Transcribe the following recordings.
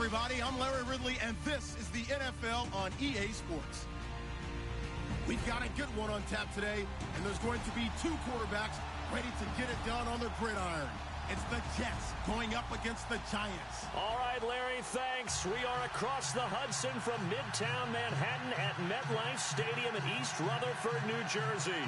everybody. I'm Larry Ridley, and this is the NFL on EA Sports. We've got a good one on tap today, and there's going to be two quarterbacks ready to get it done on the gridiron. It's the Jets going up against the Giants. All right, Larry, thanks. We are across the Hudson from Midtown Manhattan at MetLife Stadium in East Rutherford, New Jersey.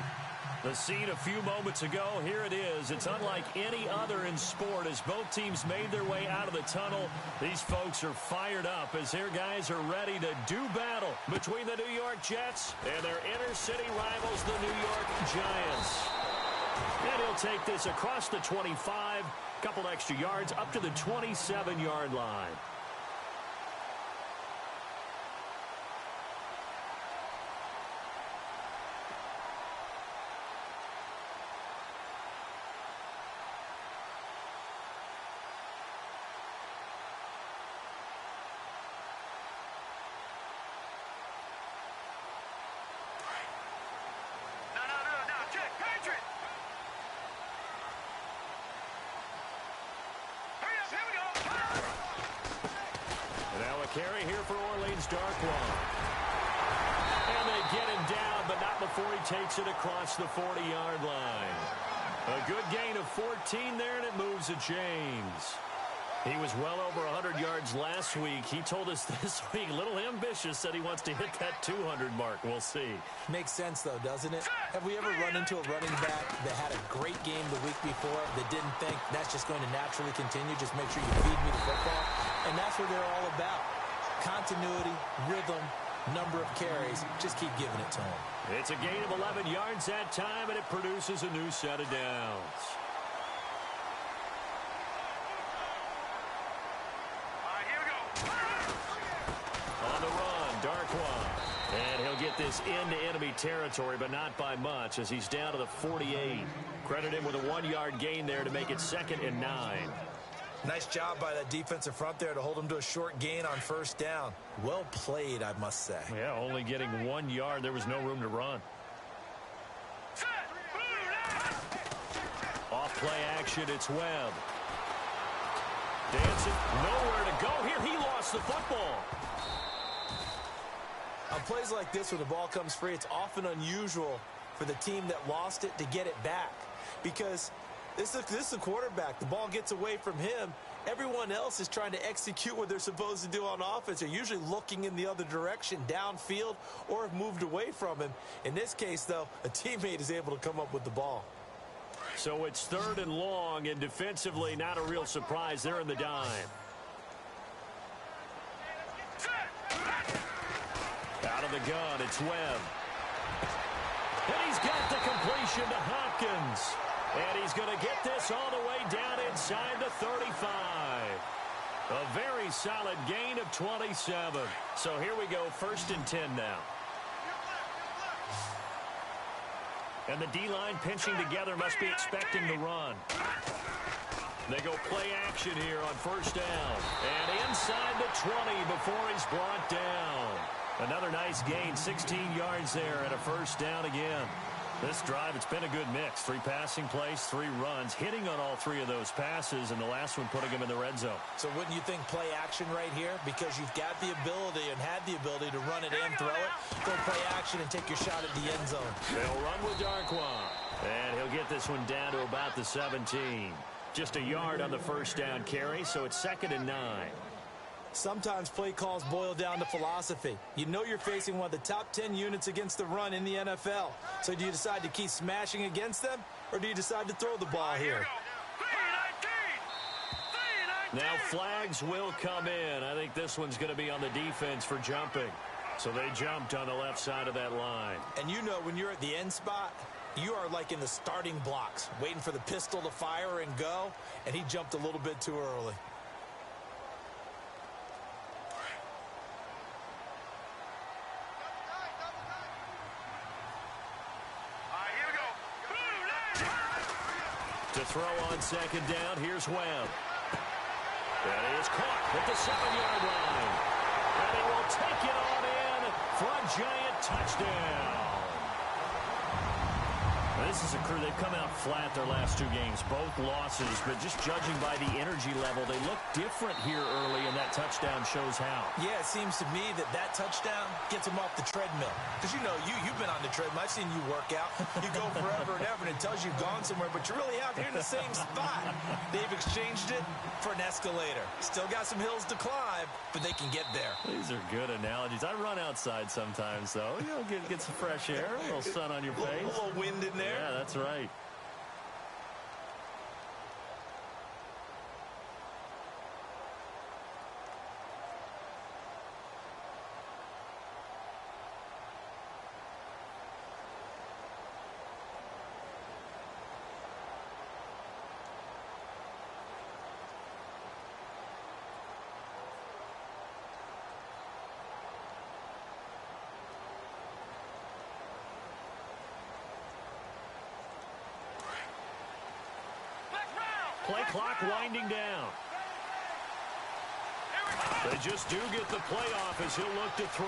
The scene a few moments ago, here it is. It's unlike any other in sport as both teams made their way out of the tunnel. These folks are fired up as their guys are ready to do battle between the New York Jets and their inner-city rivals, the New York Giants. And he'll take this across the 25, couple extra yards up to the 27-yard line. Carry here for Orleans, Darkwa. And they get him down, but not before he takes it across the 40-yard line. A good gain of 14 there, and it moves to James. He was well over 100 yards last week. He told us this week, a little ambitious, said he wants to hit that 200 mark. We'll see. Makes sense, though, doesn't it? Have we ever run into a running back that had a great game the week before that didn't think that's just going to naturally continue? Just make sure you feed me the football. And that's what they're all about. Continuity, rhythm, number of carries. Just keep giving it to him. It's a gain of 11 yards that time, and it produces a new set of downs. On the run, Darkwa. And he'll get this into enemy territory, but not by much as he's down to the 48. Credit him with a 1-yard gain there to make it 2nd and 9. Nice job by that defensive front there to hold him to a short gain on first down. Well played, I must say. Yeah, only getting 1 yard. There was no room to run. Off play action, it's Webb. Dancing, nowhere to go here. He lost the football. On plays like this where the ball comes free, it's often unusual for the team that lost it to get it back. Because this is a quarterback. The ball gets away from him. Everyone else is trying to execute what they're supposed to do on offense. They're usually looking in the other direction, downfield, or have moved away from him. In this case, though, a teammate is able to come up with the ball. So it's 3rd and long, and defensively, not a real surprise. They're in the dime. Out of the gun, it's Webb. And he's got the completion to Hopkins. And he's going to get this all the way down inside the 35. A very solid gain of 27. So here we go, 1st and 10 now. And the D-line pinching together, must be expecting the run. They go play action here on 1st down. And inside the 20 before he's brought down. Another nice gain, 16 yards there and a 1st down again. This drive, it's been a good mix. 3 passing plays, 3 runs, hitting on all 3 of those passes, and the last one putting him in the red zone. So wouldn't you think play action right here? Because you've got the ability and had the ability to run it and throw it. Go play action and take your shot at the end zone. They'll run with Darkwa. And he'll get this one down to about the 17. Just a yard on the 1st down carry, so it's 2nd and 9. Sometimes play calls boil down to philosophy. You know you're facing one of the top 10 units against the run in the NFL. So do you decide to keep smashing against them, or do you decide to throw the ball here? Now flags will come in. I think this one's going to be on the defense for jumping. So they jumped on the left side of that line. And you know when you're at the end spot, you are like in the starting blocks, waiting for the pistol to fire and go, and he jumped a little bit too early. To throw on 2nd down, here's Webb. And he is caught at the 7-yard line. And he will take it on in for a Giant touchdown. This is a crew, they've come out flat their last 2 games, both losses, but just judging by the energy level, they look different here early, and that touchdown shows how. Yeah, it seems to me that touchdown gets them off the treadmill. Because, you know, you've been on the treadmill. I've seen you work out. You go forever and ever, and it tells you you've gone somewhere, but you're really out here in the same spot. They've exchanged it for an escalator. Still got some hills to climb, but they can get there. These are good analogies. I run outside sometimes, though. You know, get some fresh air, a little sun on your face. A little wind in there. Yeah, that's right. Play clock winding down. They just do get the play off as he'll look to throw.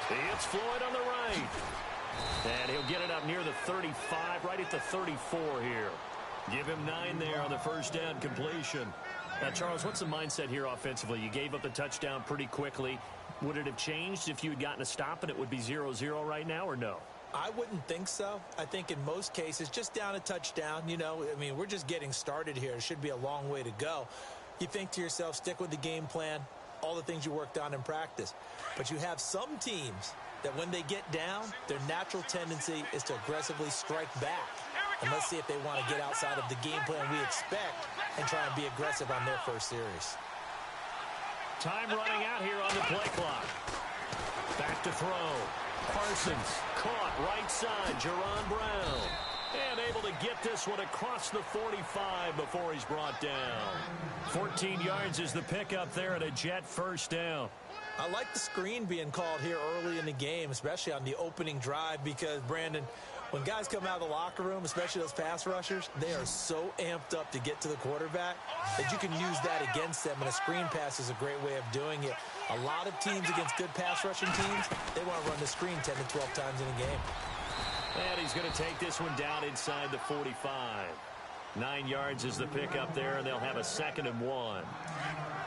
He hits Floyd on the right. And he'll get it up near the 35, right at the 34 here. Give him 9 there on the first down completion. Now, Charles, what's the mindset here offensively? You gave up the touchdown pretty quickly. Would it have changed if you had gotten a stop and it would be 0-0 right now, or no? I wouldn't think so. I think in most cases, just down a touchdown, you know, I mean, we're just getting started here. It should be a long way to go. You think to yourself, stick with the game plan, all the things you worked on in practice. But you have some teams that when they get down, their natural tendency is to aggressively strike back. And let's see if they want to get outside of the game plan we expect and try and be aggressive on their first series. Time running out here on the play clock. Back to throw. Parsons caught right side. Jerron Brown. And able to get this one across the 45 before he's brought down. 14 yards is the pickup there at a Jet first down. I like the screen being called here early in the game, especially on the opening drive, because, Brandon, when guys come out of the locker room, especially those pass rushers, they are so amped up to get to the quarterback that you can use that against them, and a screen pass is a great way of doing it. A lot of teams against good pass rushing teams, they want to run the screen 10 to 12 times in a game. And he's going to take this one down inside the 45. 9 yards is the pickup there, and they'll have a 2nd and 1.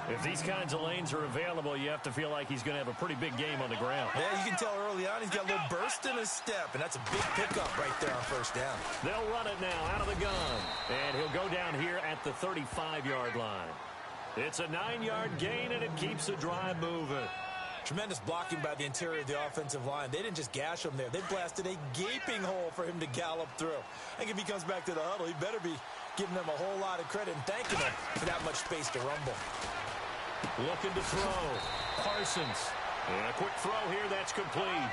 If these kinds of lanes are available, you have to feel like he's going to have a pretty big game on the ground. Yeah, you can tell early on he's got a little burst in his step, and that's a big pickup right there on first down. They'll run it now out of the gun, and he'll go down here at the 35-yard line. It's a 9-yard gain, and it keeps the drive moving. Tremendous blocking by the interior of the offensive line. They didn't just gash him there. They blasted a gaping hole for him to gallop through. I think if he comes back to the huddle, he better be giving them a whole lot of credit and thanking them for that much space to rumble. Looking to throw. Parsons. And a quick throw here. That's complete.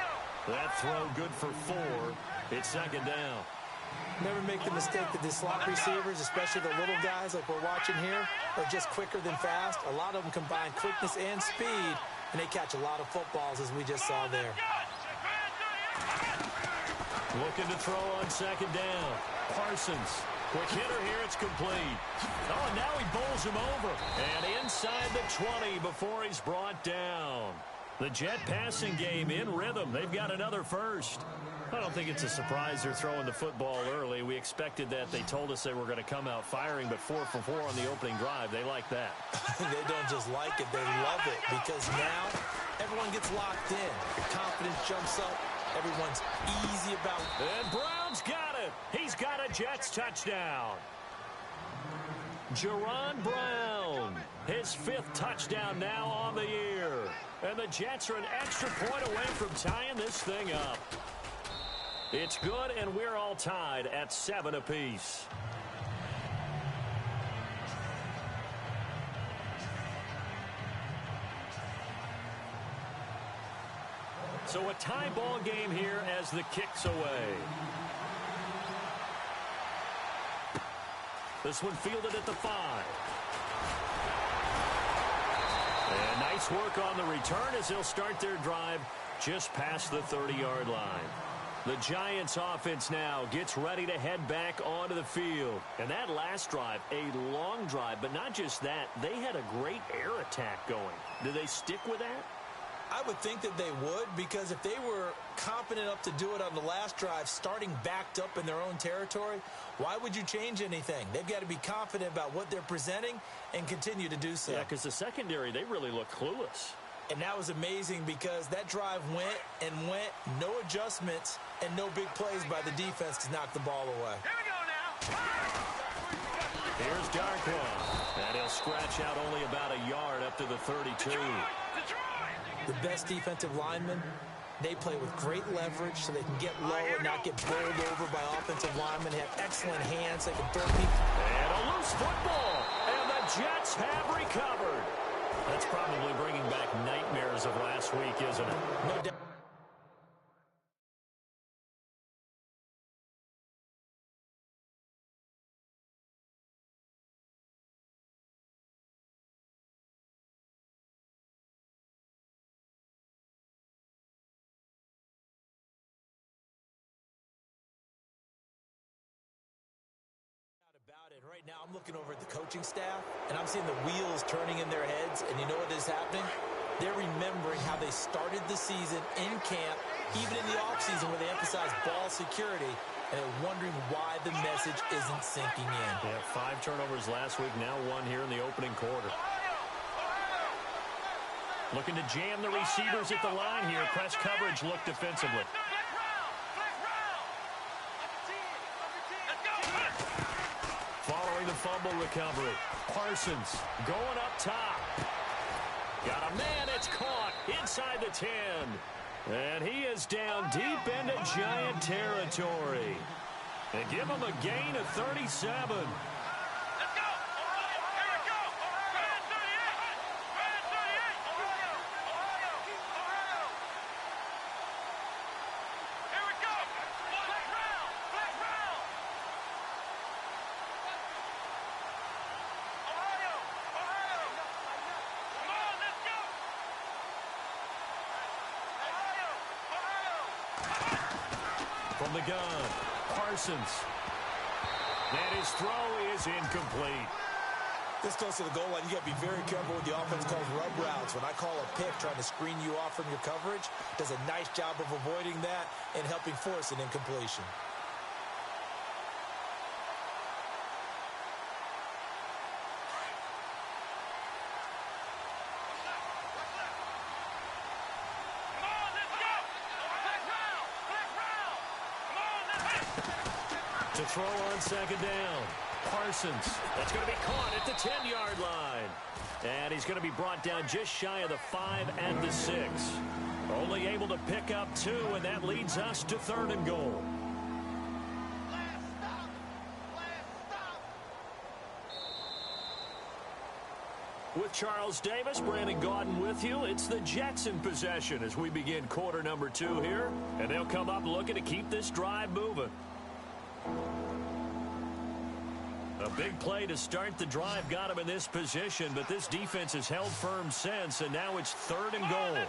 That throw good for 4. It's 2nd down. Never make the mistake that the slot receivers, especially the little guys like we're watching here, are just quicker than fast. A lot of them combine quickness and speed, and they catch a lot of footballs, as we just saw there. Looking to throw on 2nd down. Parsons. Quick hitter here. It's complete. Oh, and now he bowls him over. And inside the 20 before he's brought down. The Jet passing game in rhythm. They've got another first. I don't think it's a surprise they're throwing the football early. We expected that. They told us they were going to come out firing, but 4 for 4 on the opening drive. They like that. They don't just like it. They love it, because now everyone gets locked in. Your confidence jumps up. Everyone's easy about it. And Brown's got it. He's got a Jets touchdown. Jerron Brown, his 5th touchdown now on the year. And the Jets are an extra point away from tying this thing up. It's good, and we're all tied at 7 apiece. So a tie ball game here as the kick's away. This one fielded at the 5. And nice work on the return as they'll start their drive just past the 30-yard line. The Giants offense now gets ready to head back onto the field. And that last drive, a long drive, but not just that. They had a great air attack going. Do they stick with that? I would think that they would, because if they were confident enough to do it on the last drive, starting backed up in their own territory, why would you change anything? They've got to be confident about what they're presenting and continue to do so. Yeah, because the secondary, they really look clueless. And that was amazing because that drive went and went, no adjustments, and no big plays by the defense to knock the ball away. Here we go now. Here's Darkwa, and he'll scratch out only about a yard up to the 32. The best defensive linemen, they play with great leverage so they can get low and not get bowled over by offensive linemen. They have excellent hands. They can throw people. And a loose football, and the Jets have recovered. That's probably bringing back nightmares of last week, isn't it? No doubt. Right now, I'm looking over at the coaching staff, and I'm seeing the wheels turning in their heads, and you know what is happening? They're remembering how they started the season in camp, even in the offseason where they emphasized ball security, and they're wondering why the message isn't sinking in. They had 5 turnovers last week, now 1 here in the opening quarter. Looking to jam the receivers at the line here. Press coverage look defensively. Following the fumble recovery, Parsons going up top. Got a man, it's caught inside the 10. And he is down deep into Giant territory. And give him a gain of 37. From the gun, Parsons. And his throw is incomplete. This close to the goal line, you got to be very careful with the offense called rub routes. When I call a pick trying to screen you off from your coverage, does a nice job of avoiding that and helping force an incompletion. To throw on second down. Parsons. That's going to be caught at the 10-yard line. And he's going to be brought down just shy of the 5 and the 6. Only able to pick up 2, and that leads us to 3rd and goal. With Charles Davis, Brandon Gaudin with you. It's the Jets in possession as we begin quarter number 2 here. And they'll come up looking to keep this drive moving. A big play to start the drive got him in this position, but this defense has held firm since, and now it's 3rd and goal.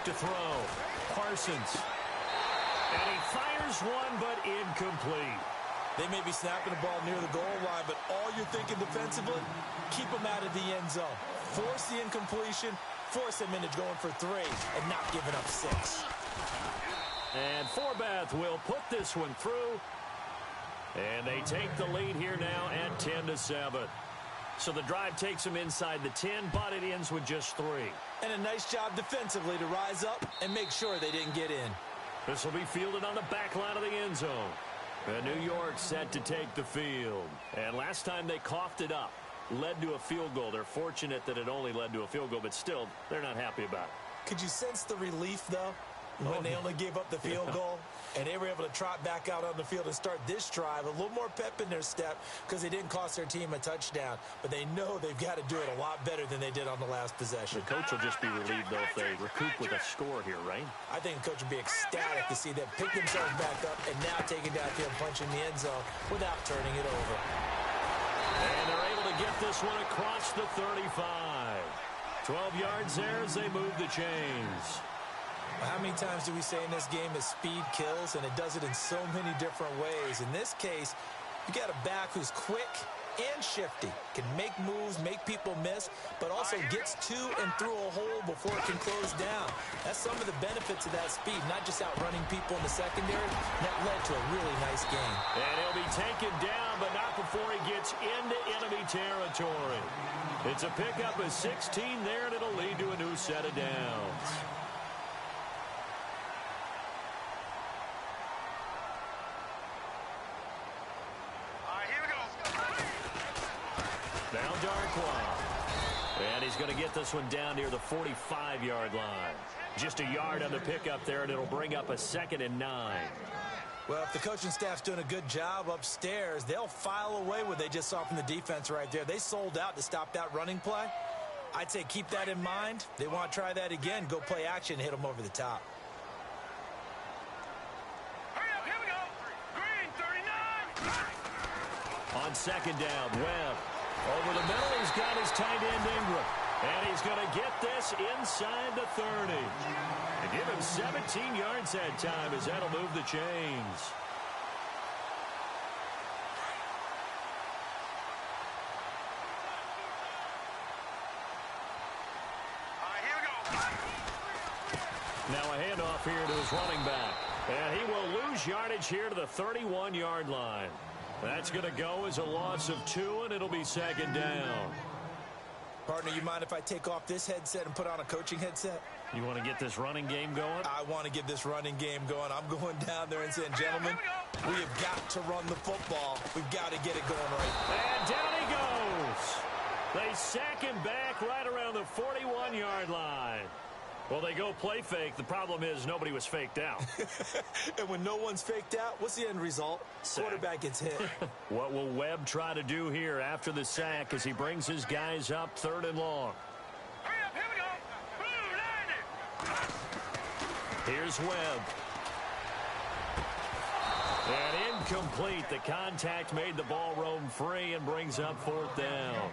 To throw, Parsons, and he fires one, but incomplete. They may be snapping the ball near the goal line, but all you're thinking defensively, keep them out of the end zone. Force the incompletion, force them into going for 3, and not giving up 6. And Forbath will put this one through, and they take the lead here now at 10-7. So the drive takes them inside the 10, but it ends with just 3. And a nice job defensively to rise up and make sure they didn't get in. This will be fielded on the back line of the end zone. And New York set to take the field. And last time they coughed it up, led to a field goal. They're fortunate that it only led to a field goal, but still, they're not happy about it. Could you sense the relief, though, when they only gave up the field goal? And they were able to trot back out on the field and start this drive. A little more pep in their step because they didn't cost their team a touchdown. But they know they've got to do it a lot better than they did on the last possession. The coach will just be relieved, though, if they recoup with a score here, right? I think the coach will be ecstatic to see them pick themselves back up and now take it downfield, punching the end zone without turning it over. And they're able to get this one across the 35. 12 yards there as they move the chains. How many times do we say in this game that speed kills, and it does it in so many different ways? In this case, you got a back who's quick and shifty, can make moves, make people miss, but also gets to and through a hole before it can close down. That's some of the benefits of that speed, not just outrunning people in the secondary. That led to a really nice game. And he'll be taken down, but not before he gets into enemy territory. It's a pickup of 16 there, and it'll lead to a new set of downs. Now Darkwa. And he's going to get this one down near the 45-yard line. Just a yard on the pickup there, and it'll bring up a 2nd and 9. Well, if the coaching staff's doing a good job upstairs, they'll file away what they just saw from the defense right there. They sold out to stop that running play. I'd say keep that in mind. They want to try that again. Go play action, hit them over the top. Here we go. Green, 39. On 2nd down, Webb. Over the middle, he's got his tight end Ingram. And he's going to get this inside the 30. And give him 17 yards that time as that'll move the chains. Here we go. Now a handoff here to his running back. And he will lose yardage here to the 31-yard line. That's going to go as a loss of 2, and it'll be 2nd down. Partner, you mind if I take off this headset and put on a coaching headset? You want to get this running game going? I want to get this running game going. I'm going down there and saying, gentlemen, we have got to run the football. We've got to get it going right. And down he goes. They sack him back right around the 41-yard line. Well, they go play fake. The problem is nobody was faked out. And when no one's faked out, what's the end result? Sack. Quarterback gets hit. What will Webb try to do here after the sack as he brings his guys up 3rd and long? Hurry up, here we go. Blue, 90. Here's Webb. And incomplete. The contact made the ball roam free and brings up 4th down.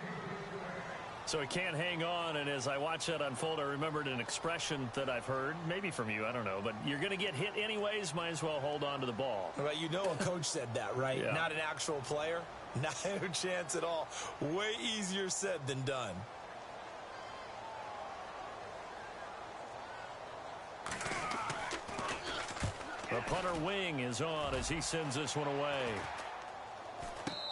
So he can't hang on, and as I watch that unfold, I remembered an expression that I've heard, maybe from you, I don't know, but you're going to get hit anyways, might as well hold on to the ball. Well, you know a coach said that, right? Yeah. Not an actual player. Not a chance at all. Way easier said than done. The punter wing is on as he sends this one away.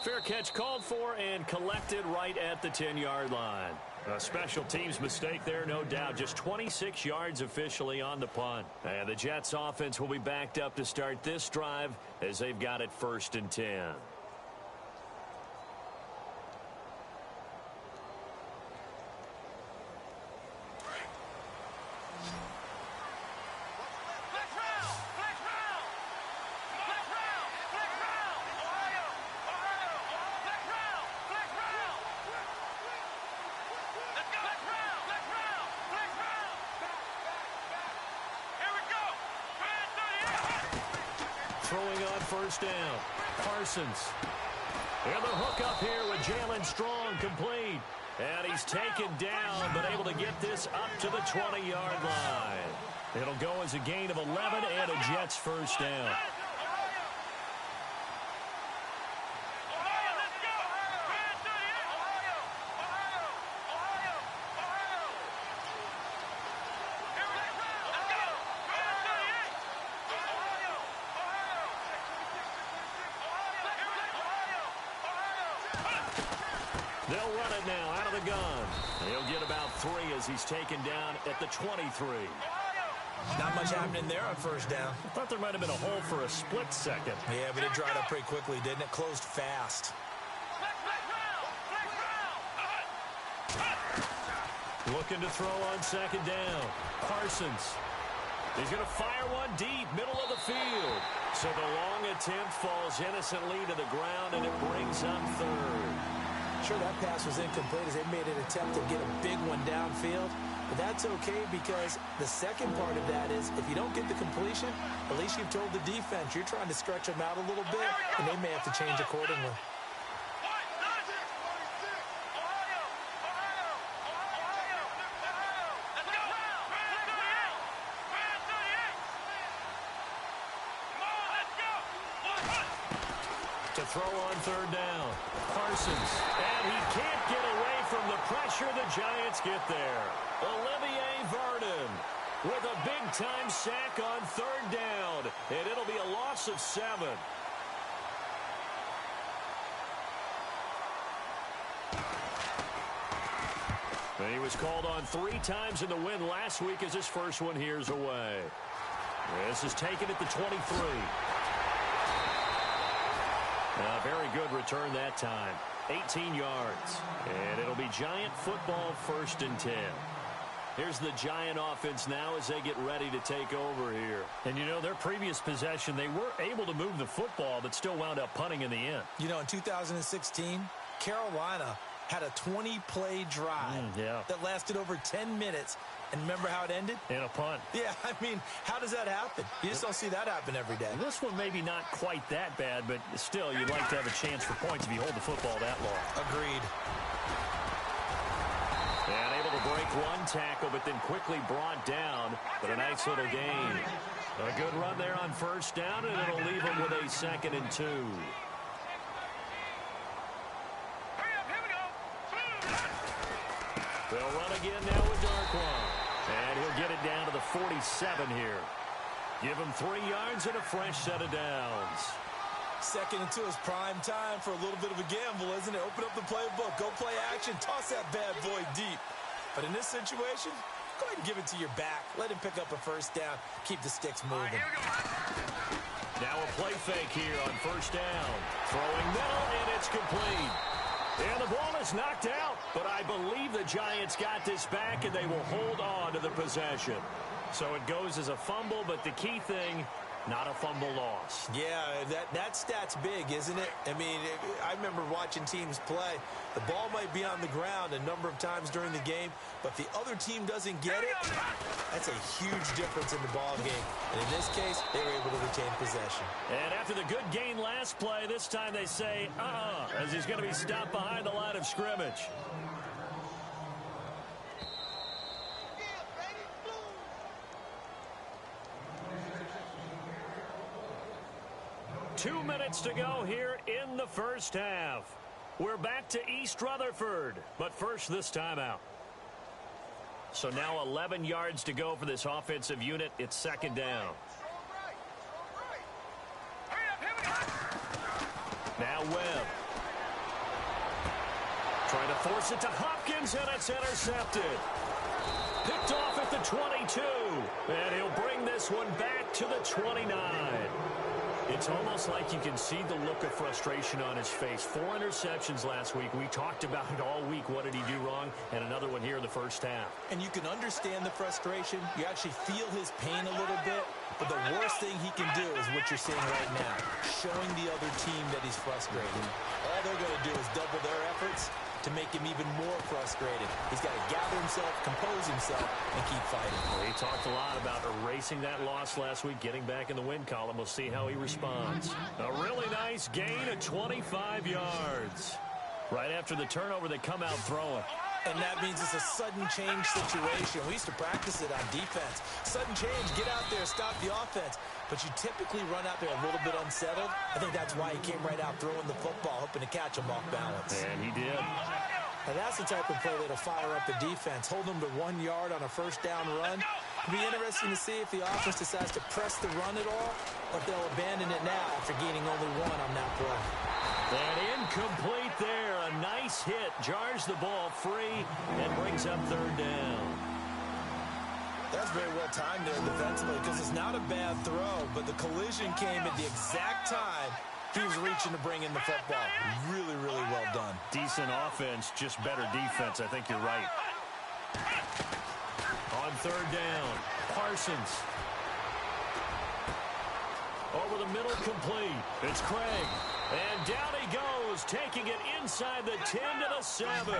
Fair catch called for and collected right at the 10-yard line. A special teams mistake there, no doubt. Just 26 yards officially on the punt. And the Jets offense will be backed up to start this drive as they've got it 1st and 10. Throwing on 1st down. Parsons. And the hook up here with Jalen Strong complete. And he's taken down, but able to get this up to the 20-yard line. It'll go as a gain of 11 and a Jets 1st down. They'll run it now out of the gun. He'll get about 3 as he's taken down at the 23. Not much happening there on 1st down. I thought there might have been a hole for a split second. Yeah, but it dried up pretty quickly, didn't it? Closed fast. Looking to throw on 2nd down. Parsons. He's going to fire one deep, middle of the field. So the long attempt falls innocently to the ground, and it brings up third. Sure, that pass was incomplete as they made an attempt to get a big one downfield. But that's okay because the second part of that is if you don't get the completion, at least you've told the defense you're trying to stretch them out a little bit, and they may have to change accordingly. To throw on third down. Parsons. And he can't get away from the pressure. The Giants get there. Olivier Vernon with a big-time sack on third down. And it'll be a loss of 7. And he was called on 3 times in the win last week as his first one here's away. This is taken at the 23. A very good return that time. 18 yards. And it'll be Giant football 1st and 10. Here's the Giant offense now as they get ready to take over here. And, you know, their previous possession, they were able to move the football but still wound up punting in the end. You know, in 2016, Carolina had a 20-play drive that lasted over 10 minutes. And remember how it ended? In a punt. Yeah, I mean, how does that happen? You just don't see that happen every day. This one maybe not quite that bad, but still, you'd like to have a chance for points if you hold the football that long. Agreed. And able to break one tackle, but then quickly brought down. But a nice little gain. A good run there on first down, and it'll leave them with a 2nd and 2. They'll run again now with Darkwan. And he'll get it down to the 47 here. Give him 3 yards and a fresh set of downs. 2nd and 2 is prime time for a little bit of a gamble, isn't it? Open up the playbook, go play action, toss that bad boy deep. But in this situation, go ahead and give it to your back. Let him pick up a first down. Keep the sticks moving. Now a play fake here on first down. Throwing middle, and it's complete. And the ball is knocked out, but I believe the Giants got this back, and they will hold on to the possession. So it goes as a fumble, but the key thing, not a fumble loss. Yeah, that stat's big, isn't it? I mean, I remember watching teams play. The ball might be on the ground a number of times during the game, but if the other team doesn't get it, that's a huge difference in the ball game. And in this case, they were able to retain possession. And after the good gain last play, this time they say, as he's going to be stopped behind the line of scrimmage. Two minutes to go here in the first half. We're back to East Rutherford, but first this timeout. So now 11 yards to go for this offensive unit. It's 2nd down. Now Webb. Trying to force it to Hopkins, and it's intercepted. Picked off at the 22, and he'll bring this one back to the 29. It's almost like you can see the look of frustration on his face. 4 interceptions last week. We talked about it all week. What did he do wrong? And another one here in the first half. And you can understand the frustration. You actually feel his pain a little bit. But the worst thing he can do is what you're seeing right now, showing the other team that he's frustrated. All they're going to do is double their efforts to make him even more frustrated. He's got to gather himself, compose himself, and keep fighting. Well, he talked a lot about erasing that loss last week, getting back in the win column. We'll see how he responds. A really nice gain of 25 yards. Right after the turnover, they come out throwing. And that means it's a sudden change situation. We used to practice it on defense. Sudden change, get out there, stop the offense. But you typically run out there a little bit unsettled. I think that's why he came right out throwing the football, hoping to catch him off balance. And he did. And that's the type of play that'll fire up the defense. Hold them to 1 yard on a first down run. It'll be interesting to see if the offense decides to press the run at all, or if they'll abandon it now after gaining only 1 on that play. And incomplete there. A nice hit. Jars the ball free and brings up 3rd down. That's very well timed there defensively because it's not a bad throw, but the collision came at the exact time he was reaching to bring in the football. Really, really well done. Decent offense, just better defense. I think you're right. On 3rd down, Parsons. Over the middle, complete. It's Craig. And down he goes, taking it inside the 10 to the 7.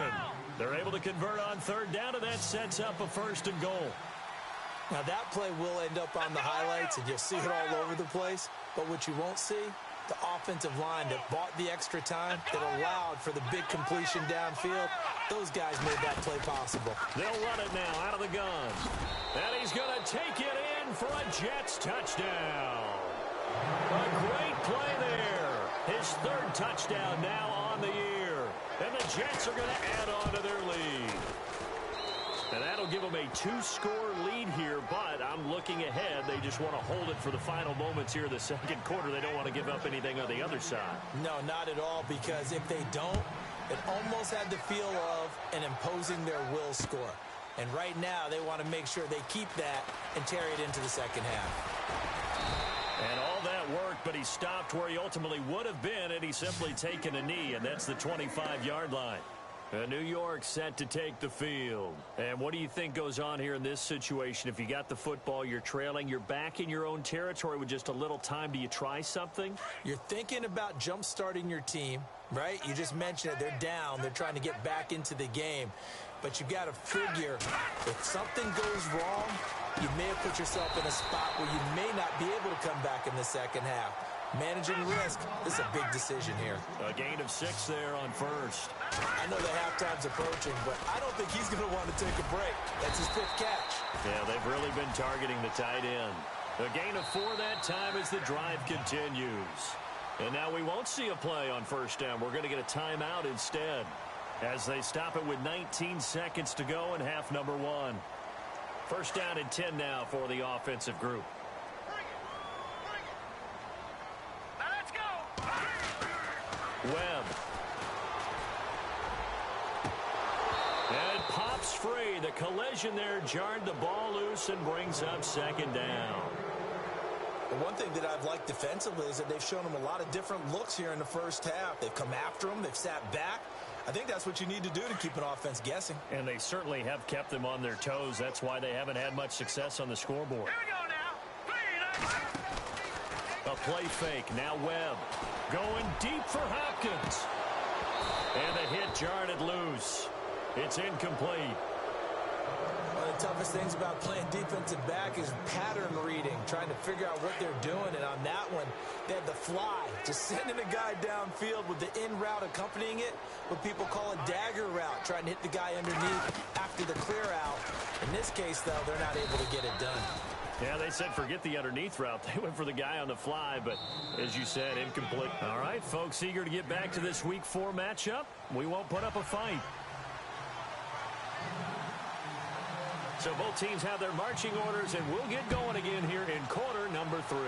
They're able to convert on third down, and that sets up a 1st and goal. Now, that play will end up on the highlights, and you'll see it all over the place. But what you won't see, the offensive line that bought the extra time, that allowed for the big completion downfield, those guys made that play possible. They'll run it now out of the gun. And he's going to take it in for a Jets touchdown. A great play there. His 3rd touchdown now on the year. And the Jets are going to add on to their lead. And that'll give them a 2-score lead here, but I'm looking ahead. They just want to hold it for the final moments here in the 2nd quarter. They don't want to give up anything on the other side. No, not at all, because if they don't, it almost had the feel of an imposing their will score. And right now, they want to make sure they keep that and carry it into the 2nd half. And all that worked, but he stopped where he ultimately would have been, and he's simply taken a knee, and that's the 25-yard line. New York set to take the field. And what do you think goes on here in this situation? If you got the football, you're trailing, you're back in your own territory with just a little time. Do you try something? You're thinking about jump-starting your team, right? You just mentioned it. They're down. They're trying to get back into the game. But you got to figure, if something goes wrong, you may have put yourself in a spot where you may not be able to come back in the 2nd half. Managing risk, this is a big decision here. A gain of 6 there on 1st. I know the halftime's approaching, but I don't think he's going to want to take a break. That's his 5th catch. Yeah, they've really been targeting the tight end. A gain of 4 that time as the drive continues. And now we won't see a play on 1st down. We're going to get a timeout instead, as they stop it with 19 seconds to go in half number 1. 1st down and 10 now for the offensive group. Now let's go. Webb. And it pops free. The collision there jarred the ball loose and brings up 2nd down. The one thing that I've liked defensively is that they've shown them a lot of different looks here in the 1st half. They've come after them. They've sat back. I think that's what you need to do to keep an offense guessing. And they certainly have kept them on their toes. That's why they haven't had much success on the scoreboard. Here we go now. A play fake. Now Webb going deep for Hopkins. And the hit jarred it loose. It's incomplete. One of the toughest things about playing defensive back is pattern reading, trying to figure out what they're doing. And on that one, they had the fly, just sending a guy downfield with the in route accompanying it, what people call a dagger route, trying to hit the guy underneath after the clear out. In this case, though, they're not able to get it done. Yeah, they said forget the underneath route. They went for the guy on the fly, but as you said, incomplete. All right, folks, eager to get back to this Week 4 matchup. We won't put up a fight. So both teams have their marching orders, and we'll get going again here in quarter number 3.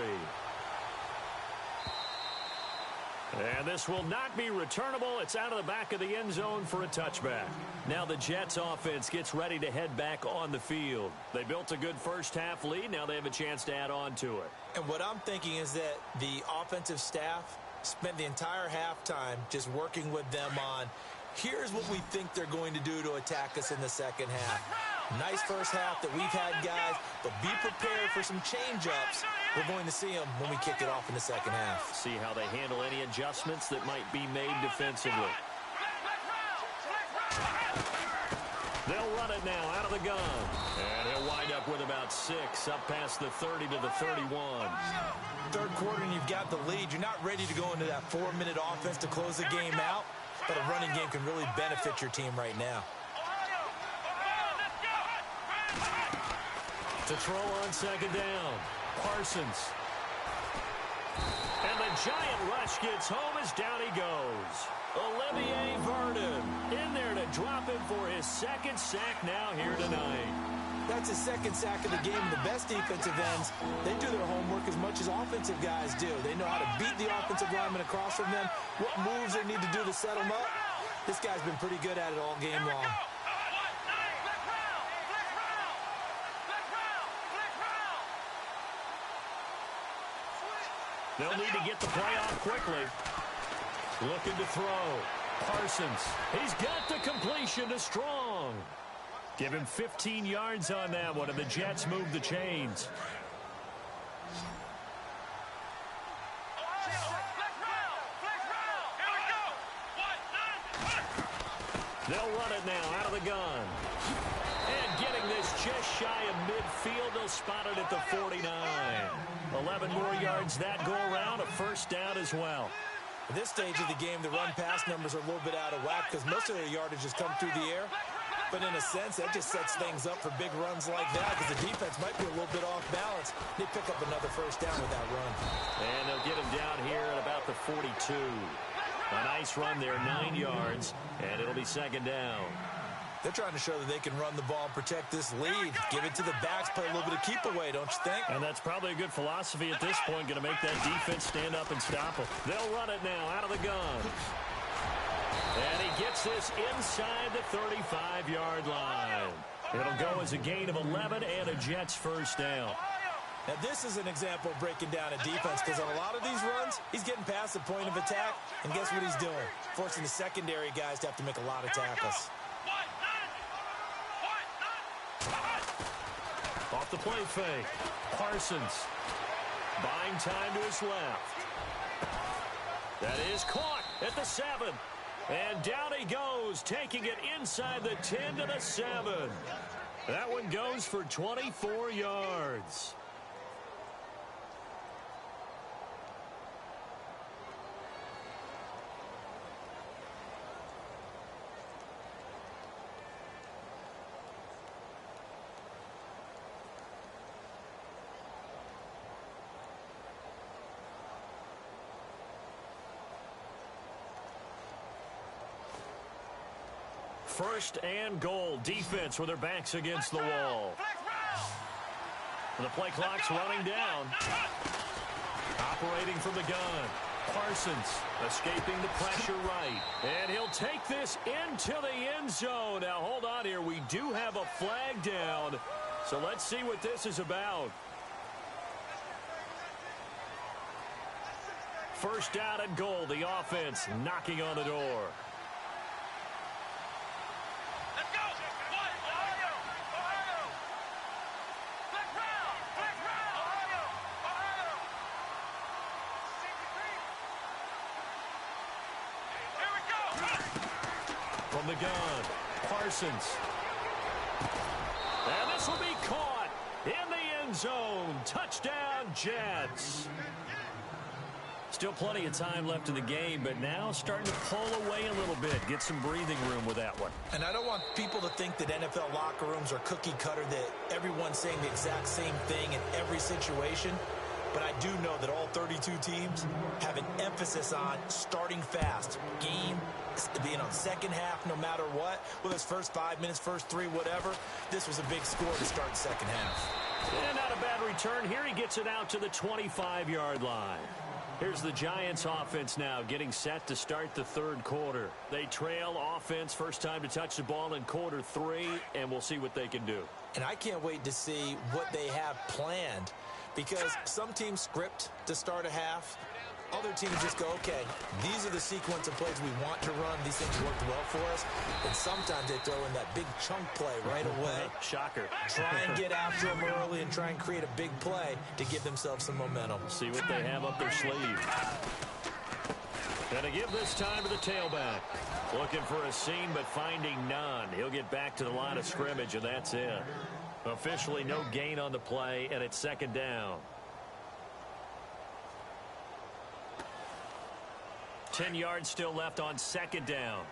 And this will not be returnable. It's out of the back of the end zone for a touchback. Now the Jets offense gets ready to head back on the field. They built a good 1st half lead. Now they have a chance to add on to it. And what I'm thinking is that the offensive staff spent the entire halftime just working with them on, here's what we think they're going to do to attack us in the 2nd half. Nice 1st half that we've had, guys, but be prepared for some change-ups. We're going to see them when we kick it off in the 2nd half. See how they handle any adjustments that might be made defensively. They'll run it now out of the gun. And he'll wind up with about 6 up past the 30 to the 31. 3rd quarter and you've got the lead. You're not ready to go into that 4-minute offense to close the game out, but a running game can really benefit your team right now. To throw on 2nd down, Parsons. And the giant rush gets home as down he goes. Olivier Vernon in there to drop him for his 2nd sack now here tonight. That's his 2nd sack of the game. The best defensive ends, they do their homework as much as offensive guys do. They know how to beat the offensive lineman across from them, what moves they need to do to set them up. This guy's been pretty good at it all game long. They'll need to get the play off quickly. Looking to throw. Parsons. He's got the completion to Strong. Give him 15 yards on that one, and the Jets move the chains. They'll run it now out of the gun. And getting this just shy of midfield, they'll spot it at the 49. 11 more yards that go around, a first down as well. At this stage of the game, the run-pass numbers are a little bit out of whack because most of their yardage has come through the air. But in a sense, that just sets things up for big runs like that because the defense might be a little bit off balance. They pick up another first down with that run. And they'll get him down here at about the 42. A nice run there, 9 yards, and it'll be second down. They're trying to show that they can run the ball, protect this lead, give it to the backs, play a little bit of keep away, don't you think? And that's probably a good philosophy at this point, going to make that defense stand up and stop them. They'll run it now out of the gun. And he gets this inside the 35-yard line. It'll go as a gain of 11 and a Jets first down. Now, this is an example of breaking down a defense because on a lot of these runs, he's getting past the point of attack, and guess what he's doing? Forcing the secondary guys to have to make a lot of tackles. Off the play fake. Parsons buying time to his left. That is caught at the 7. And down he goes, taking it inside the 10 to the 7. That one goes for 24 yards. First and goal. Defense with their backs against the wall. The play clock's running down. Operating from the gun. Parsons escaping the pressure right. And he'll take this into the end zone. Now, hold on here. We do have a flag down. So let's see what this is about. First down and goal. The offense knocking on the door. From the gun, Parsons. And this will be caught in the end zone. Touchdown, Jets. Still plenty of time left in the game, but now starting to pull away a little bit. Get some breathing room with that one. And I don't want people to think that NFL locker rooms are cookie cutter, that everyone's saying the exact same thing in every situation. But I do know that all 32 teams have an emphasis on starting fast. Game, second half, no matter what. Whether it's first 5 minutes, first 3, whatever. This was a big score to start the second half. And not a bad return. Here he gets it out to the 25-yard line. Here's the Giants offense now getting set to start the third quarter. They trail offense, first time to touch the ball in quarter 3, and we'll see what they can do. And I can't wait to see what they have planned, because some teams script to start a half. Other teams just go, okay, these are the sequence of plays we want to run. These things worked well for us. And sometimes they throw in that big chunk play right away. Shocker. Try and get after them early and try and create a big play to give themselves some momentum. See what they have up their sleeve. And to give this time to the tailback. Looking for a seam, but finding none. He'll get back to the line of scrimmage, and that's it. Officially no gain on the play, and it's second down. 10 yards still left on second down.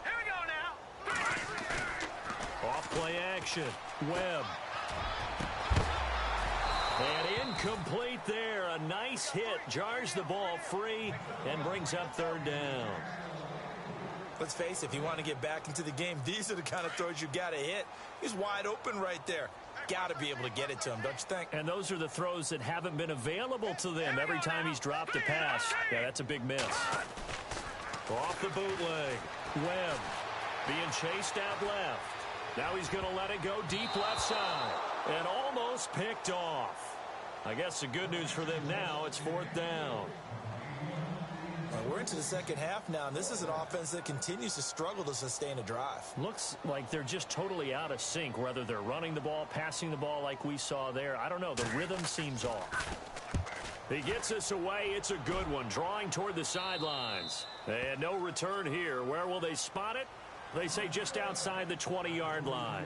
Here we go now. Off play action. Webb. And incomplete there. A nice hit. Jars the ball free and brings up third down. Let's face it, if you want to get back into the game, these are the kind of throws you got to hit. He's wide open right there. Got to be able to get it to him, don't you think? And those are the throws that haven't been available to them every time he's dropped a pass. Yeah, that's a big miss. Off the bootleg. Webb being chased out left. Now he's going to let it go deep left side. And almost picked off. I guess the good news for them now, it's fourth down. We're into the second half now, and this is an offense that continues to struggle to sustain a drive. Looks like they're just totally out of sync, whether they're running the ball, passing the ball like we saw there. I don't know. The rhythm seems off. He gets us away. It's a good one, drawing toward the sidelines. And no return here. Where will they spot it? They say just outside the 20-yard line.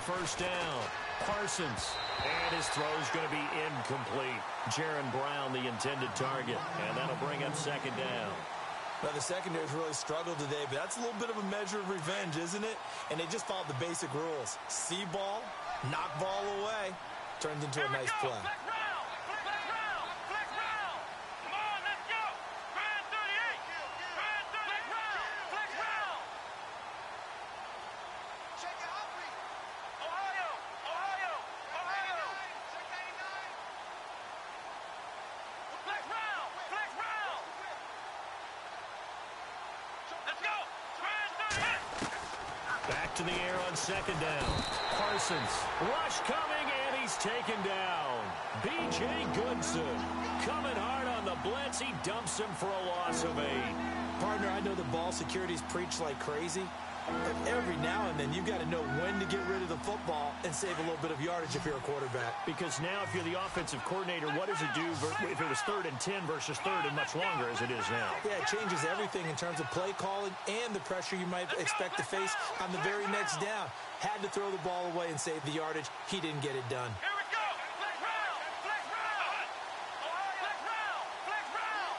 First down, Parsons, and his throw's going to be incomplete. Jaron Brown, the intended target, and that'll bring up second down. Well, the secondary's really struggled today, but that's a little bit of a measure of revenge, isn't it? And they just followed the basic rules. See ball, knock ball away, turns into a nice play. Back to the air on second down. Parsons, rush coming, and he's taken down. B.J. Goodson coming hard on the blitz. He dumps him for a loss of 8. Partner, I know the ball security's preached like crazy, but every now and then you've got to know when to get rid of the football and save a little bit of yardage if you're a quarterback. Because now if you're the offensive coordinator, what does it do if it was 3rd and 10 versus 3rd and much longer as it is now? Yeah, it changes everything in terms of play calling and the pressure you might expect to face on the very next down. Had to throw the ball away and save the yardage. He didn't get it done. Here we go! Flex round! Flex round! Flex round! Flex round!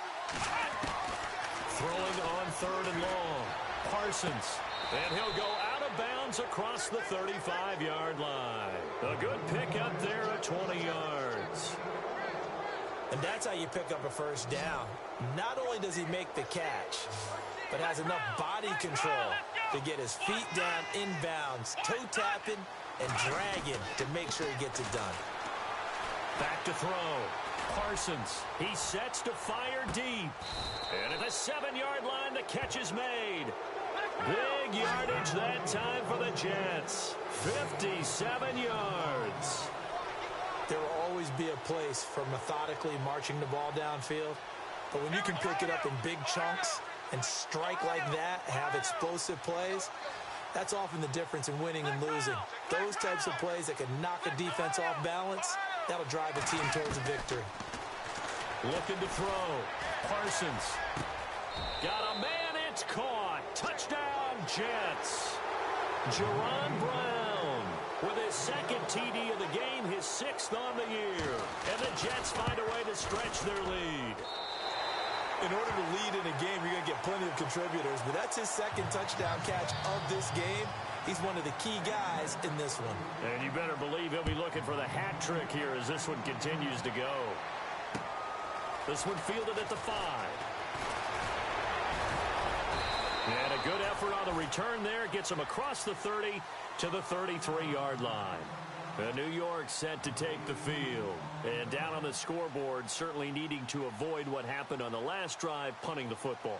Throwing on 3rd and long. Parsons. And he'll go out of bounds across the 35-yard line. A good pickup there at 20 yards. And that's how you pick up a first down. Not only does he make the catch, but has enough body control to get his feet down inbounds, toe tapping and dragging to make sure he gets it done. Back to throw. Parsons. He sets to fire deep. And at the 7-yard line, the catch is made. Big yardage that time for the Jets. 57 yards. There will always be a place for methodically marching the ball downfield. But when you can pick it up in big chunks and strike like that, have explosive plays, that's often the difference in winning and losing. Those types of plays that can knock a defense off balance, that'll drive a team towards a victory. Looking to throw. Parsons. Got a man, it's caught. Touchdown, Jets. Jaron Brown with his second TD of the game, his 6th on the year. And the Jets find a way to stretch their lead. In order to lead in a game, you're going to get plenty of contributors, but that's his second touchdown catch of this game. He's one of the key guys in this one. And you better believe he'll be looking for the hat trick here as this one continues to go. This one fielded at the 5. And a good effort on the return there. Gets him across the 30 to the 33-yard line. New York set to take the field. And down on the scoreboard, certainly needing to avoid what happened on the last drive, punting the football.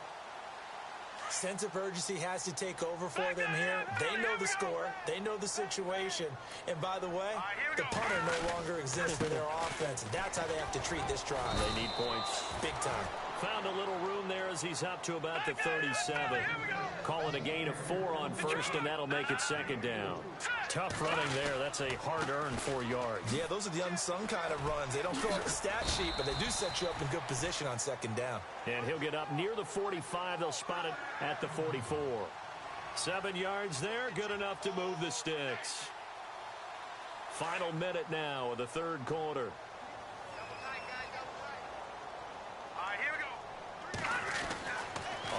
Sense of urgency has to take over for them here. They know the score. They know the situation. And by the way, the punter no longer exists for their offense. And that's how they have to treat this drive. They need points. Big time. Found a little room there as he's up to about the 37. Call it a gain of 4 on first, and that'll make it second down. Tough running there. That's a hard-earned 4 yards. Yeah, those are the unsung kind of runs. They don't fill out the stat sheet, but they do set you up in good position on second down. And he'll get up near the 45. They'll spot it at the 44. 7 yards there, good enough to move the sticks. Final minute now of the third quarter.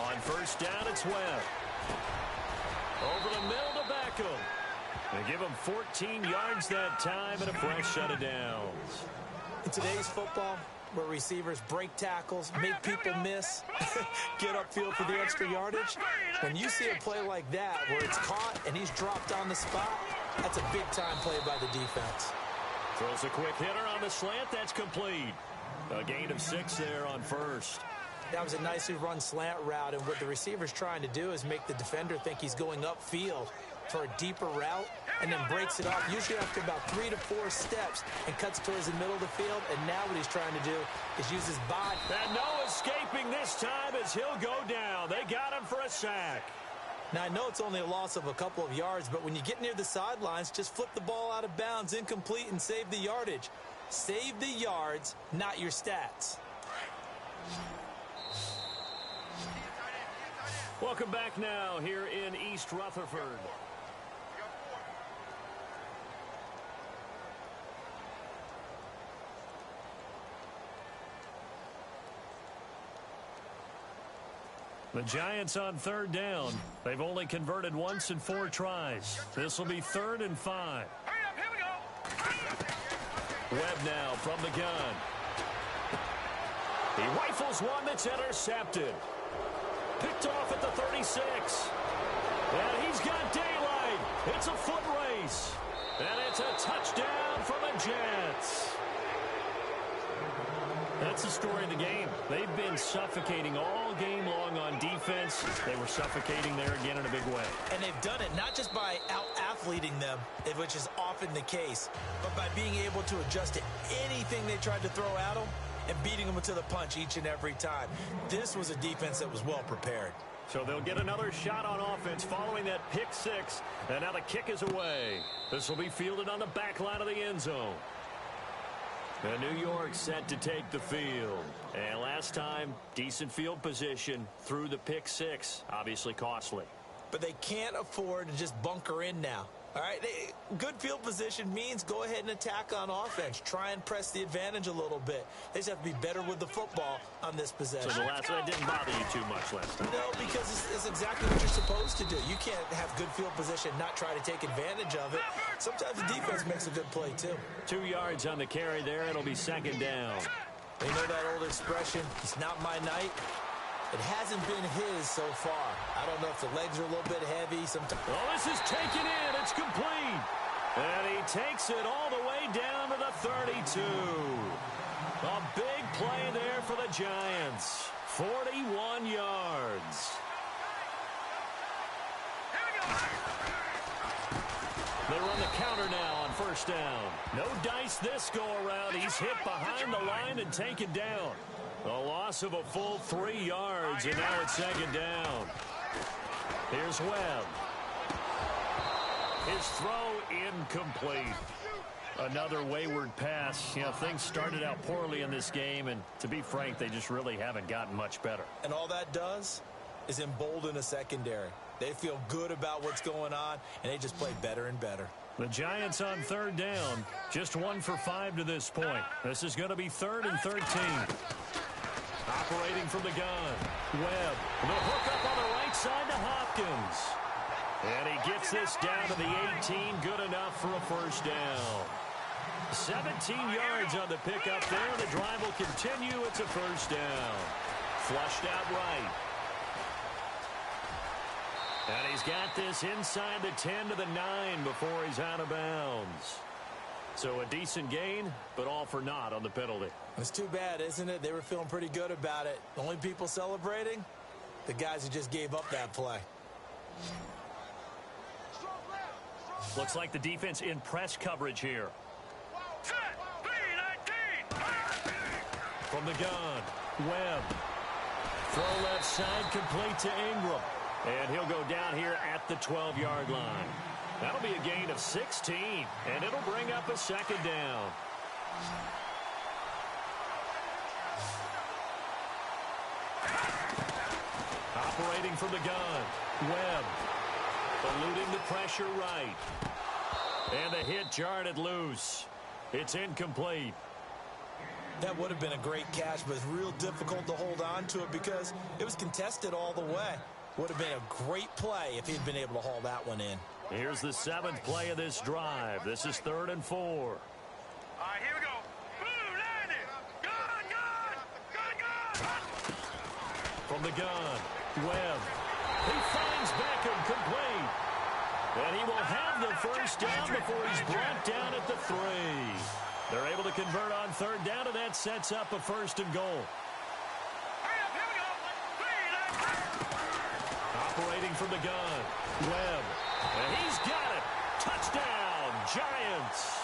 On first down, it's Webb. Over the middle to Beckham. They give him 14 yards that time and a fresh set of downs. In today's football, where receivers break tackles, make people miss, get upfield for the extra yardage, when you see a play like that where it's caught and he's dropped on the spot, that's a big-time play by the defense. Throws a quick hitter on the slant. That's complete. A gain of 6 there on first. That was a nicely run slant route, and what the receiver's trying to do is make the defender think he's going upfield for a deeper route and then breaks it off, usually after about 3 to 4 steps, and cuts towards the middle of the field. And now what he's trying to do is use his body. And no escaping this time as he'll go down. They got him for a sack. Now, I know it's only a loss of a couple of yards, but when you get near the sidelines, just flip the ball out of bounds, incomplete, and save the yardage. Save the yards, not your stats. Welcome back now here in East Rutherford. The Giants on 3rd down. They've only converted once in 4 tries. This will be 3rd and 5. Here we go. Webb now from the gun. He rifles one that's intercepted. Picked off at the 36. And he's got daylight. It's a foot race. And it's a touchdown for the Jets. That's the story of the game. They've been suffocating all game long on defense. They were suffocating there again in a big way. And they've done it not just by out-athleting them, which is often the case, but by being able to adjust to anything they tried to throw at them and beating them to the punch each and every time. This was a defense that was well prepared. So they'll get another shot on offense following that pick 6. And now the kick is away. This will be fielded on the back line of the end zone. And New York set to take the field. And last time, decent field position through the pick 6. Obviously costly. But they can't afford to just bunker in now. All right, good field position means go ahead and attack on offense. Try and press the advantage a little bit. They just have to be better with the football on this possession. So the last one didn't bother you too much last time. No, because it's exactly what you're supposed to do. You can't have good field position and not try to take advantage of it. Sometimes the defense makes a good play, too. 2 yards on the carry there. It'll be 2nd down. They know that old expression, it's not my night. It hasn't been his so far. I don't know if the legs are a little bit heavy. Sometimes. Oh, this is taken in. It's complete. And he takes it all the way down to the 32. A big play there for the Giants. 41 yards. They run the counter now on 1st down. No dice this go around. He's hit behind the line and taken down. A loss of a full 3 yards, and now it's 2nd down. Here's Webb. His throw incomplete. Another wayward pass. You know, things started out poorly in this game, and to be frank, they just really haven't gotten much better. And all that does is embolden a secondary. They feel good about what's going on, and they just play better and better. The Giants on 3rd down. Just 1 for 5 to this point. This is going to be 3rd and 13. Operating from the gun. Webb. The hook up on the right side to Hopkins. And he gets this down to the 18. Good enough for a 1st down. 17 yards on the pickup there. The drive will continue. It's a 1st down. Flushed out right. And he's got this inside the 10 to the 9 before he's out of bounds. So a decent gain, but all for naught on the penalty. It's too bad, isn't it? They were feeling pretty good about it. The only people celebrating, the guys who just gave up that play. Looks like the defense in press coverage here. From the gun, Webb. Throw left side, complete to Ingram. And he'll go down here at the 12-yard line. That'll be a gain of 16, and it'll bring up a 2nd down. Operating from the gun, Webb. Eluding the pressure right. And the hit jarred it loose. It's incomplete. That would have been a great catch, but it's real difficult to hold on to it because it was contested all the way. Would have been a great play if he'd been able to haul that one in. Here's the 7th play of this drive. This is 3rd and 4. All right, here we go. Boom, landed. Gun. From the gun, Webb. He finds Beckham complete. And he will have the 1st down before he's brought down at the 3. They're able to convert on third down, and that sets up a 1st and goal. Operating from the gun, Webb. And he's got it. Touchdown, Giants.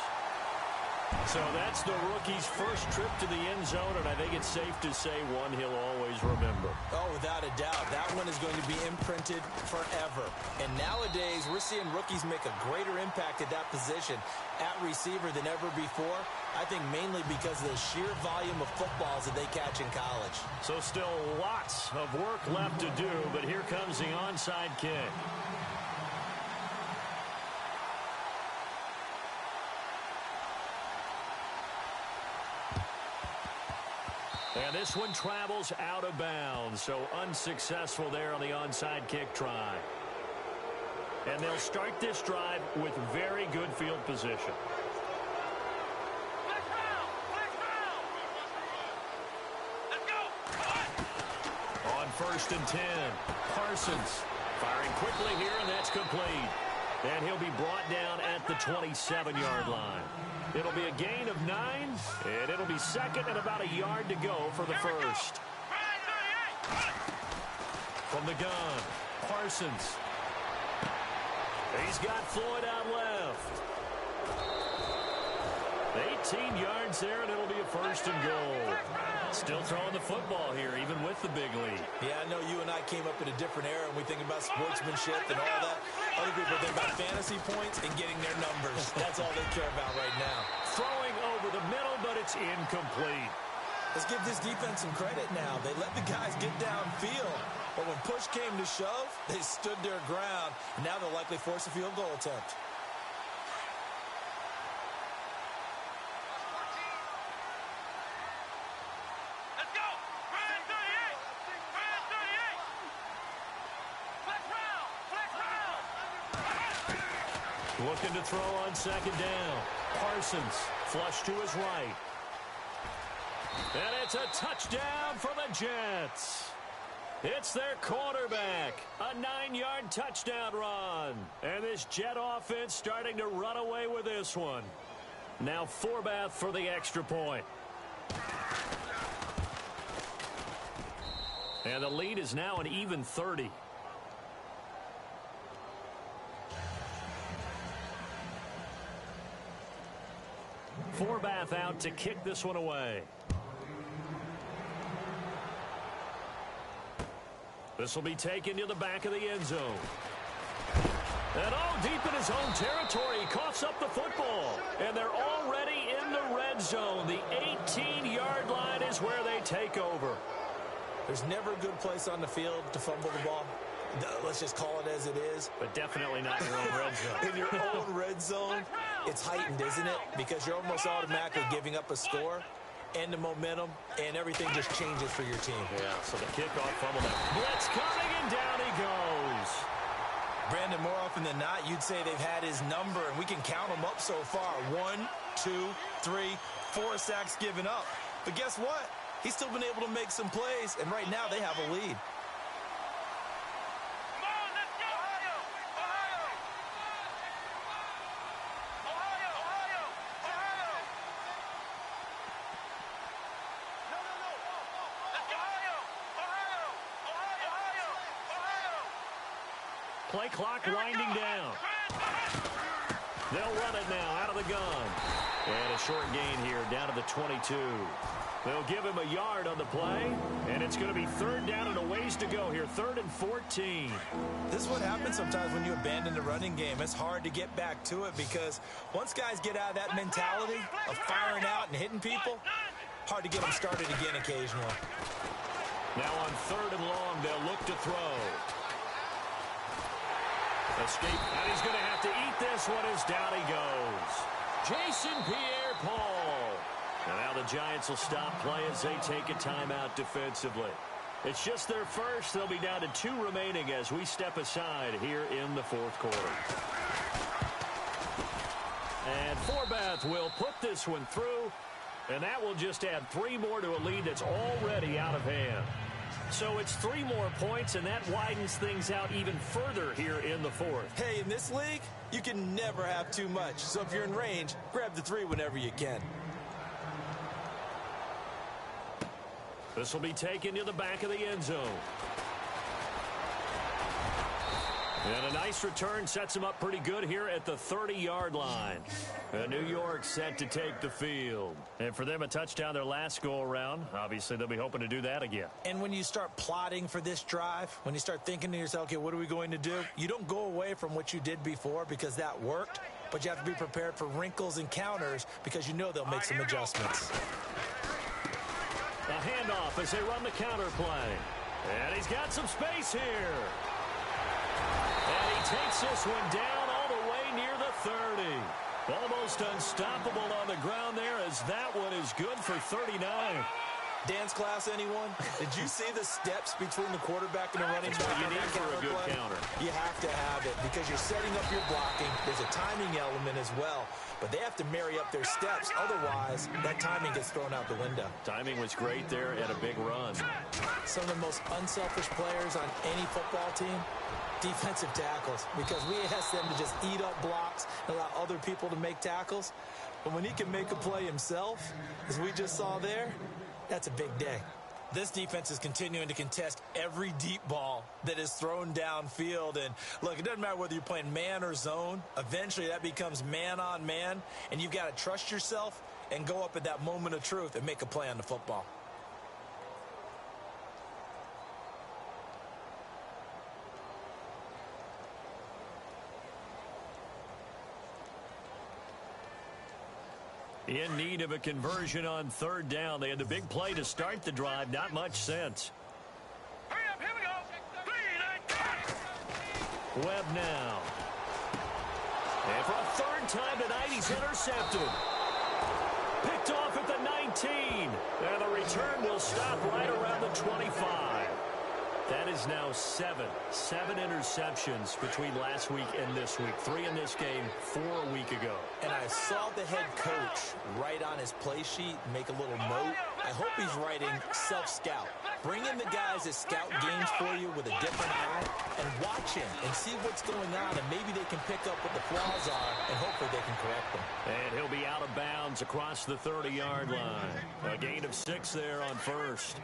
So that's the rookie's first trip to the end zone, and I think it's safe to say one he'll always remember. Oh, without a doubt. That one is going to be imprinted forever. And nowadays, we're seeing rookies make a greater impact at that position at receiver than ever before. I think mainly because of the sheer volume of footballs that they catch in college. So still lots of work left to do, but here comes the onside kick. And this one travels out of bounds, so unsuccessful there on the onside kick try. And they'll start this drive with very good field position. On 1st and 10, Parsons firing quickly here, and that's complete. And he'll be brought down at the 27-yard line. It'll be a gain of 9, and it'll be 2nd and about a yard to go for the 1st. From the gun, Parsons. He's got Floyd out left. 18 yards there, and it'll be a 1st and goal. Still throwing the football here, even with the big lead. Yeah, I know you and I came up in a different era, and we think about sportsmanship and all that. Other people think about fantasy points and getting their numbers. That's all they care about right now. Throwing over the middle, but it's incomplete. Let's give this defense some credit now. They let the guys get downfield. But when push came to shove, they stood their ground. And now they'll likely force a field goal attempt. Looking to throw on 2nd down. Parsons flush to his right. And it's a touchdown for the Jets. It's their quarterback. A 9-yard touchdown run. And this Jet offense starting to run away with this one. Now Forbath for the extra point. And the lead is now an even 30. Forbath out to kick this one away. This will be taken to the back of the end zone. And deep in his own territory, he coughs up the football. And they're already in the red zone. The 18-yard line is where they take over. There's never a good place on the field to fumble the ball. Let's just call it as it is. But definitely not in your own red zone. In your own red zone, it's heightened, isn't it? Because you're almost automatically giving up a score and the momentum, and everything just changes for your team. Yeah, so the kickoff fumble. Blitz coming, and down he goes. Brandon, more often than not, you'd say they've had his number, and we can count them up so far. 1, 2, 3, 4 sacks given up. But guess what? He's still been able to make some plays, and right now they have a lead. Play clock winding down. They'll run it now out of the gun. And a short gain here down to the 22. They'll give him a yard on the play. And it's going to be 3rd down and a ways to go here. 3rd and 14. This is what happens sometimes when you abandon the running game. It's hard to get back to it because once guys get out of that mentality of firing out and hitting people, hard to get them started again occasionally. Now on 3rd and long, they'll look to throw. Escape, and he's going to have to eat this one as down he goes. Jason Pierre-Paul. And now the Giants will stop play as they take a timeout defensively. It's just their first. They'll be down to 2 remaining as we step aside here in the 4th quarter. And Forbath will put this one through, and that will just add 3 more to a lead that's already out of hand. So it's 3 more points, and that widens things out even further here in the 4th. Hey, in this league, you can never have too much. So if you're in range, grab the 3 whenever you can. This will be taken to the back of the end zone. And a nice return sets him up pretty good here at the 30-yard line. New York set to take the field. And for them, a touchdown their last go-around. Obviously, they'll be hoping to do that again. And when you start plotting for this drive, when you start thinking to yourself, okay, what are we going to do? You don't go away from what you did before because that worked, but you have to be prepared for wrinkles and counters because you know they'll make some adjustments. A handoff as they run the counter play. And he's got some space here. And he takes this one down all the way near the 30. Almost unstoppable on the ground there as that one is good for 39. Dance class, anyone? Did you see the steps between the quarterback and the running back? You need for a good counter. You have to have it because you're setting up your blocking. There's a timing element as well, but they have to marry up their steps. Otherwise, that timing gets thrown out the window. Timing was great there and a big run. Some of the most unselfish players on any football team, defensive tackles, because we ask them to just eat up blocks and allow other people to make tackles. But when he can make a play himself, as we just saw there, that's a big day. This defense is continuing to contest every deep ball that is thrown downfield. And look, it doesn't matter whether you're playing man or zone. Eventually that becomes man on man, and you've got to trust yourself and go up at that moment of truth and make a play on the football. In need of a conversion on third down. They had the big play to start the drive. Not much sense. Hurry up, here we go. 3, 9, Webb now. And for a third time tonight, he's intercepted. Picked off at the 19. And the return will stop right around the 25. That is now 7 interceptions between last week and this week. 3 in this game, 4 a week ago. And I saw the head coach write on his play sheet, make a little note. I hope he's writing self-scout. Bring in the guys that scout games for you with a different eye and watch him and see what's going on, and maybe they can pick up what the flaws are and hopefully they can correct them. And he'll be out of bounds across the 30-yard line. A gain of 6 there on first.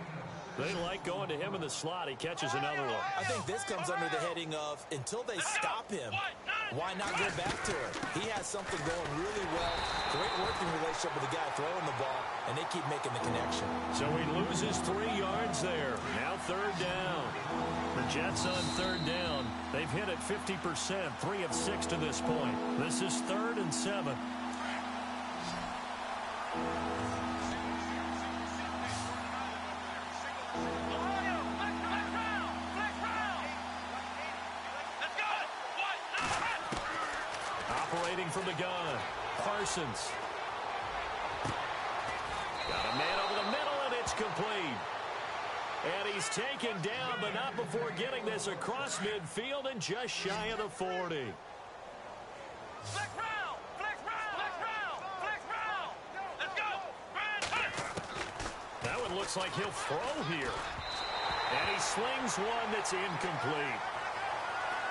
They like going to him in the slot. He catches another one. I think this comes under the heading of, until they stop him, why not go back to it? He has something going really well. Great working relationship with the guy throwing the ball, and they keep making the connection. So he loses 3 yards there. Now third down. The Jets on third down. They've hit it 50%, 3 of 6 to this point. This is 3rd and 7. Operating from the gun, Parsons. Got a man over the middle, and it's complete. And he's taken down, but not before getting this across midfield and just shy of the 40. flex round, flex round, flex round, flex round. Let's go. That one looks like he'll throw here. And he slings one that's incomplete.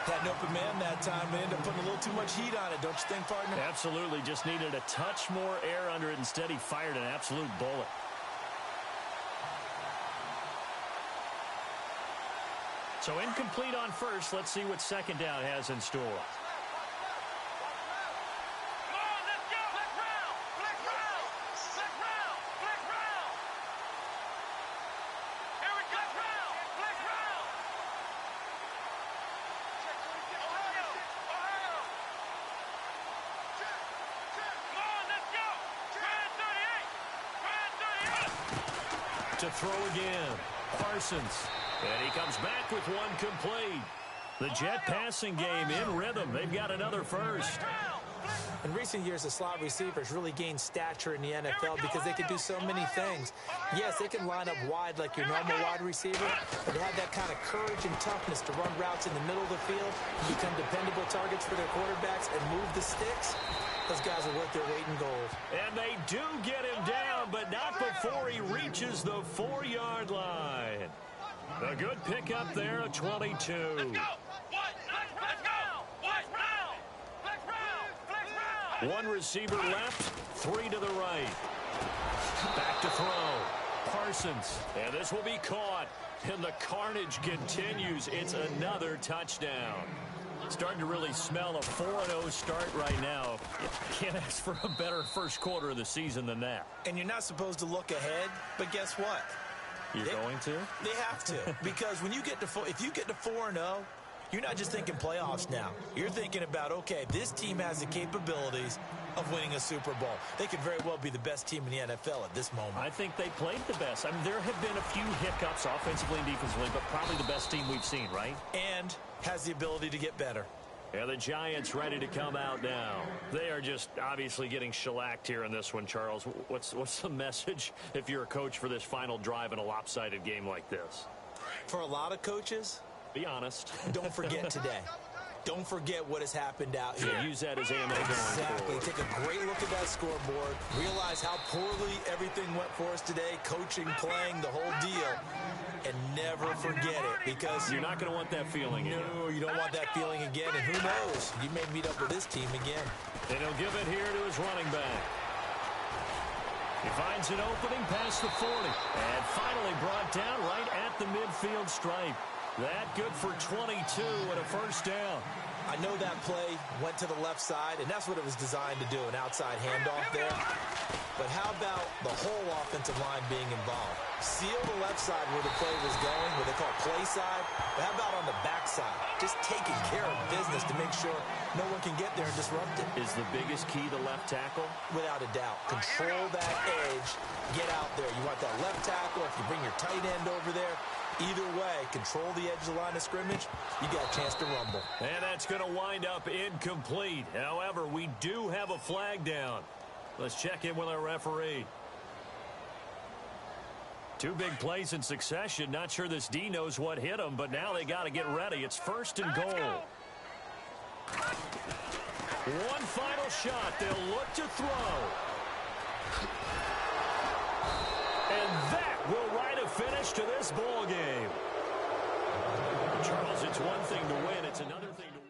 Had an open man that time, but ended up putting a little too much heat on it, don't you think, partner? Absolutely. Just needed a touch more air under it. Instead, he fired an absolute bullet. So incomplete on first. Let's see what second down has in store. Come on, let's go. Flex round, flex round, flex round, flex round. Here we go. Flex round, flex round. Ohio, Ohio. Come on, let's go. Grand 38, Grand 38. To throw again, Parsons. And he comes back with one complete. The Jet passing game in rhythm. They've got another first. In recent years, the slot receivers really gained stature in the NFL because they can do so many things. Yes, they can line up wide like your normal wide receiver, but they have that kind of courage and toughness to run routes in the middle of the field, become dependable targets for their quarterbacks, and move the sticks. Those guys are worth their weight in gold. And they do get him down, but not before he reaches the 4-yard line. A good pickup there, a 22. Let's go. Let's go. Flex round, flex round, flex round. One receiver left, 3 to the right. Back to throw. Parsons. And this will be caught. And the carnage continues. It's another touchdown. Starting to really smell a 4-0 start right now. You can't ask for a better first quarter of the season than that. And you're not supposed to look ahead, but guess what? You're going to? They have to. Because when you get to if you get to 4-0, you're not just thinking playoffs now. You're thinking about, okay, this team has the capabilities of winning a Super Bowl. They could very well be the best team in the NFL at this moment. I think they played the best. I mean, there have been a few hiccups offensively and defensively, but probably the best team we've seen, right? And has the ability to get better. Yeah, the Giants ready to come out now. They are just obviously getting shellacked here in this one, Charles. What's the message if you're a coach for this final drive in a lopsided game like this? For a lot of coaches, be honest. Don't forget today. Don't forget what has happened out here. Use that as ammo going Exactly. forward. Take a great look at that scoreboard. Realize how poorly everything went for us today. Coaching, playing, the whole deal. And never forget it, because you're not going to want that feeling again. No, you don't want that feeling again. And who knows? You may meet up with this team again. And he'll give it here to his running back. He finds an opening past the 40. And finally brought down right at the midfield stripe. That good for 22 and a first down. I know that play went to the left side, and that's what it was designed to do, an outside handoff there. But how about the whole offensive line being involved? Seal the left side where the play was going, what they call play side. But how about on the back side? Just taking care of business to make sure no one can get there and disrupt it. Is the biggest key to left tackle? Without a doubt. Control that edge. Get out there. You want that left tackle. If you bring your tight end over there, either way, control the edge of the line of scrimmage, you got a chance to rumble. And that's going to wind up incomplete. However, we do have a flag down. Let's check in with our referee. Two big plays in succession. Not sure this D knows what hit him, but now they got to get ready. It's first and goal. One final shot. They'll look to throw. And that will write a finish to this ball game. Charles, it's one thing to win. It's another thing to win.